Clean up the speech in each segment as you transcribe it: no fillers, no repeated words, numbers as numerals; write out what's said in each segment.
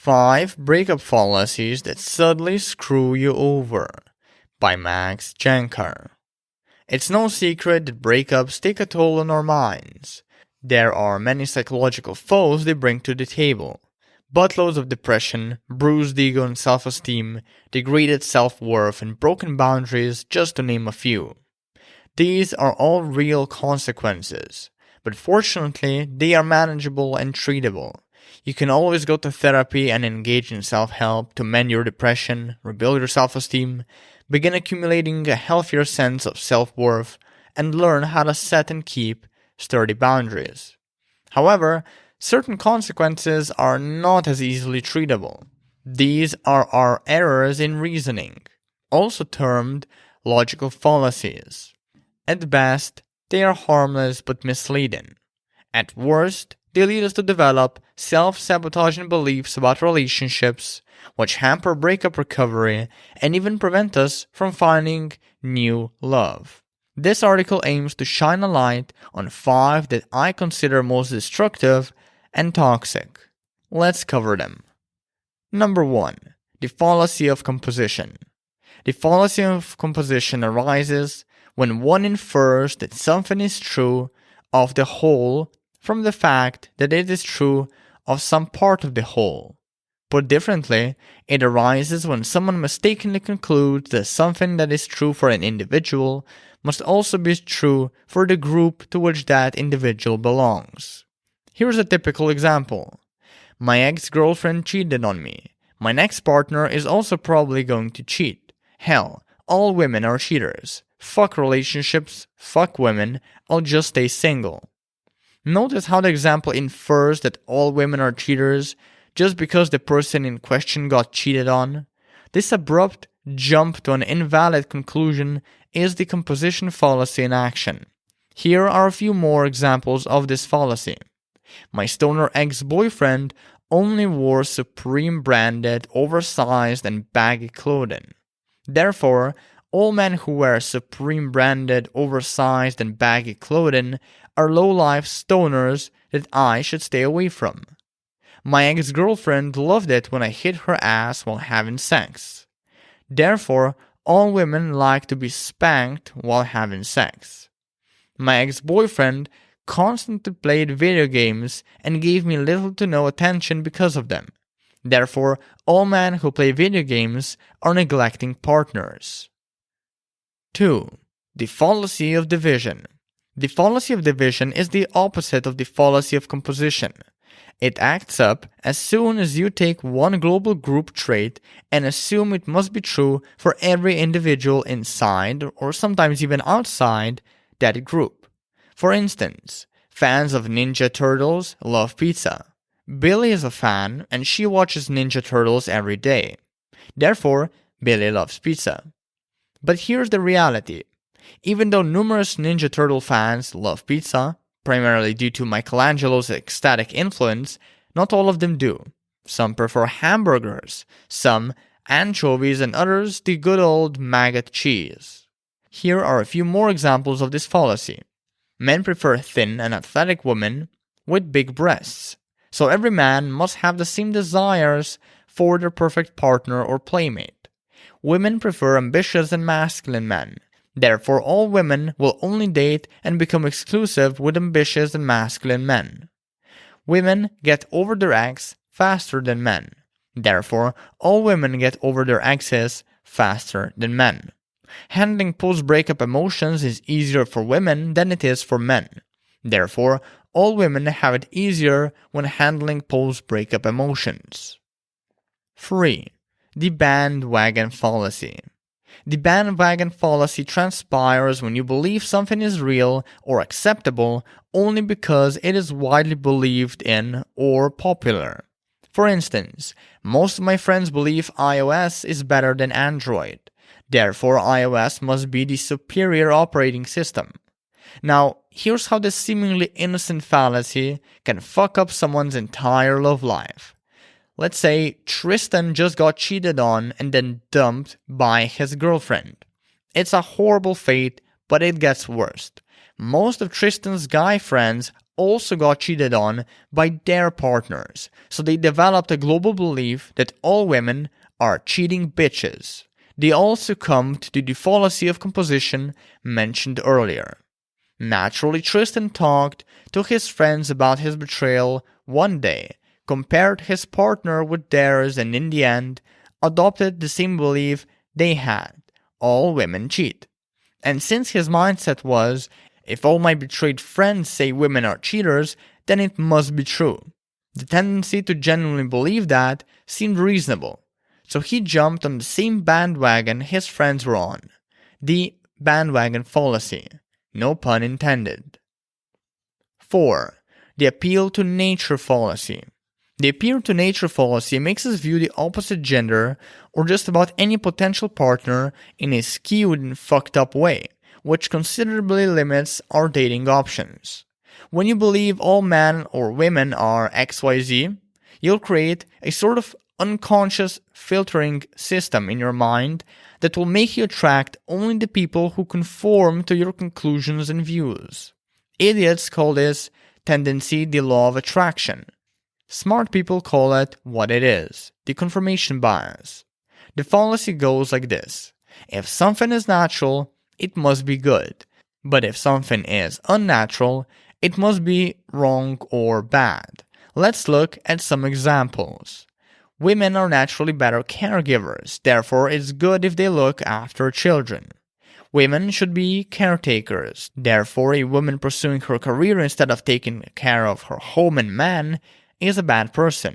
5 Breakup Fallacies That Subtly Screw You Over by Jancar. It's no secret that breakups take a toll on our minds. There are many psychological foes they bring to the table. Buttloads of depression, bruised ego and self-esteem, degraded self-worth, and broken boundaries, just to name a few. These are all real consequences, but fortunately, they are manageable and treatable. You can always go to therapy and engage in self-help to mend your depression, rebuild your self-esteem, begin accumulating a healthier sense of self-worth, and learn how to set and keep sturdy boundaries. However, certain consequences are not as easily treatable. These are our errors in reasoning, also termed logical fallacies. At best, they are harmless but misleading. At worst, they lead us to develop self-sabotaging beliefs about relationships, which hamper breakup recovery and even prevent us from finding new love. This article aims to shine a light on 5 that I consider most destructive and toxic. Let's cover them. Number 1. The fallacy of composition. The fallacy of composition arises when one infers that something is true of the whole from the fact that it is true of some part of the whole. Put differently, it arises when someone mistakenly concludes that something that is true for an individual must also be true for the group to which that individual belongs. Here's a typical example. My ex-girlfriend cheated on me. My next partner is also probably going to cheat. Hell, all women are cheaters. Fuck relationships, fuck women, I'll just stay single. Notice how the example infers that all women are cheaters just because the person in question got cheated on. This abrupt jump to an invalid conclusion is the composition fallacy in action. Here are a few more examples of this fallacy. My stoner ex-boyfriend only wore Supreme branded, oversized, and baggy clothing. Therefore, all men who wear Supreme branded, oversized, and baggy clothing are low-life stoners that I should stay away from. My ex-girlfriend loved it when I hit her ass while having sex. Therefore, all women like to be spanked while having sex. My ex-boyfriend constantly played video games and gave me little to no attention because of them. Therefore, all men who play video games are neglecting partners. 2. The fallacy of division. The fallacy of division is the opposite of the fallacy of composition. It acts up as soon as you take one global group trait and assume it must be true for every individual inside, or sometimes even outside, that group. For instance, fans of Ninja Turtles love pizza. Billy is a fan and she watches Ninja Turtles every day. Therefore, Billy loves pizza. But here's the reality. Even though numerous Ninja Turtle fans love pizza, primarily due to Michelangelo's ecstatic influence, not all of them do. Some prefer hamburgers, some anchovies, and others the good old maggot cheese. Here are a few more examples of this fallacy. Men prefer thin and athletic women with big breasts, so every man must have the same desires for their perfect partner or playmate. Women prefer ambitious and masculine men. Therefore, all women will only date and become exclusive with ambitious and masculine men. Women get over their ex faster than men. Therefore, all women get over their exes faster than men. Handling post-breakup emotions is easier for women than it is for men. Therefore, all women have it easier when handling post-breakup emotions. 3. The bandwagon fallacy. The bandwagon fallacy transpires when you believe something is real or acceptable only because it is widely believed in or popular. For instance, most of my friends believe iOS is better than Android. Therefore, iOS must be the superior operating system. Now, here's how this seemingly innocent fallacy can fuck up someone's entire love life. Let's say Tristan just got cheated on and then dumped by his girlfriend. It's a horrible fate, but it gets worse. Most of Tristan's guy friends also got cheated on by their partners, so they developed a global belief that all women are cheating bitches. They all succumbed to the fallacy of composition mentioned earlier. Naturally, Tristan talked to his friends about his betrayal one day, compared his partner with theirs, and in the end, adopted the same belief they had: all women cheat. And since his mindset was, if all my betrayed friends say women are cheaters, then it must be true. The tendency to genuinely believe that seemed reasonable, so he jumped on the same bandwagon his friends were on. The bandwagon fallacy. No pun intended. 4. The appeal to nature fallacy. The appeal to nature fallacy makes us view the opposite gender or just about any potential partner in a skewed and fucked up way, which considerably limits our dating options. When you believe all men or women are XYZ, you'll create a sort of unconscious filtering system in your mind that will make you attract only the people who conform to your conclusions and views. Idiots call this tendency the law of attraction. Smart people call it what it is, the confirmation bias. The fallacy goes like this: if something is natural, it must be good, but if something is unnatural, it must be wrong or bad. Let's look at some examples. Women are naturally better caregivers, therefore it's good if they look after children. Women should be caretakers, therefore a woman pursuing her career instead of taking care of her home and man is a bad person.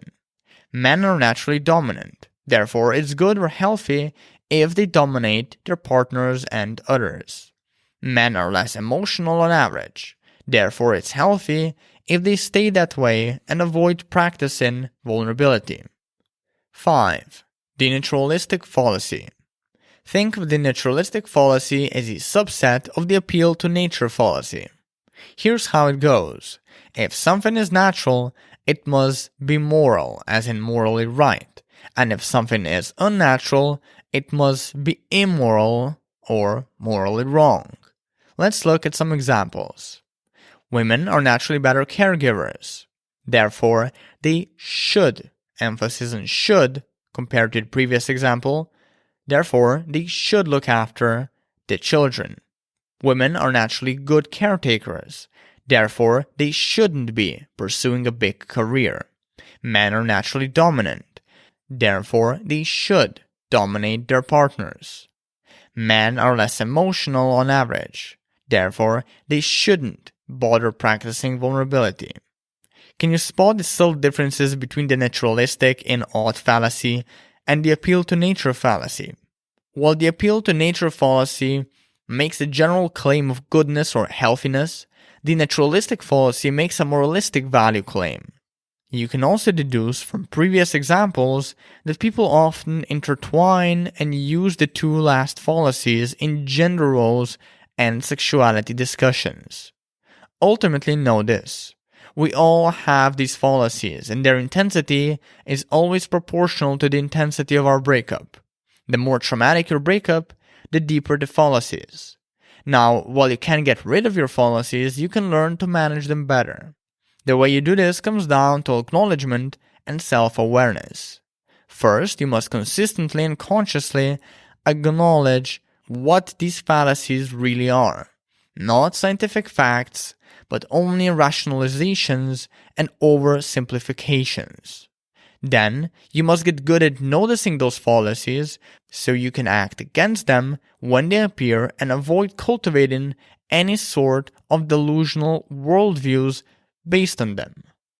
Men are naturally dominant, therefore it's good or healthy if they dominate their partners and others. Men are less emotional on average, therefore it's healthy if they stay that way and avoid practicing vulnerability. 5. The naturalistic fallacy. Think of the naturalistic fallacy as a subset of the appeal to nature fallacy. Here's how it goes. If something is natural, it must be moral, as in morally right. And if something is unnatural, it must be immoral or morally wrong. Let's look at some examples. Women are naturally better caregivers. Therefore, they should, emphasis on should compared to the previous example, therefore they should look after the children. Women are naturally good caretakers. Therefore, they shouldn't be pursuing a big career. Men are naturally dominant. Therefore, they should dominate their partners. Men are less emotional on average. Therefore, they shouldn't bother practicing vulnerability. Can you spot the subtle differences between the naturalistic and odd fallacy and the appeal to nature fallacy? While the appeal to nature fallacy makes a general claim of goodness or healthiness, the naturalistic fallacy makes a moralistic value claim. You can also deduce from previous examples that people often intertwine and use the two last fallacies in gender roles and sexuality discussions. Ultimately, know this: we all have these fallacies, and their intensity is always proportional to the intensity of our breakup. The more traumatic your breakup, the deeper the fallacies. Now, while you can't get rid of your fallacies, you can learn to manage them better. The way you do this comes down to acknowledgement and self-awareness. First, you must consistently and consciously acknowledge what these fallacies really are. Not scientific facts, but only rationalizations and oversimplifications. Then, you must get good at noticing those fallacies so you can act against them when they appear and avoid cultivating any sort of delusional worldviews based on them.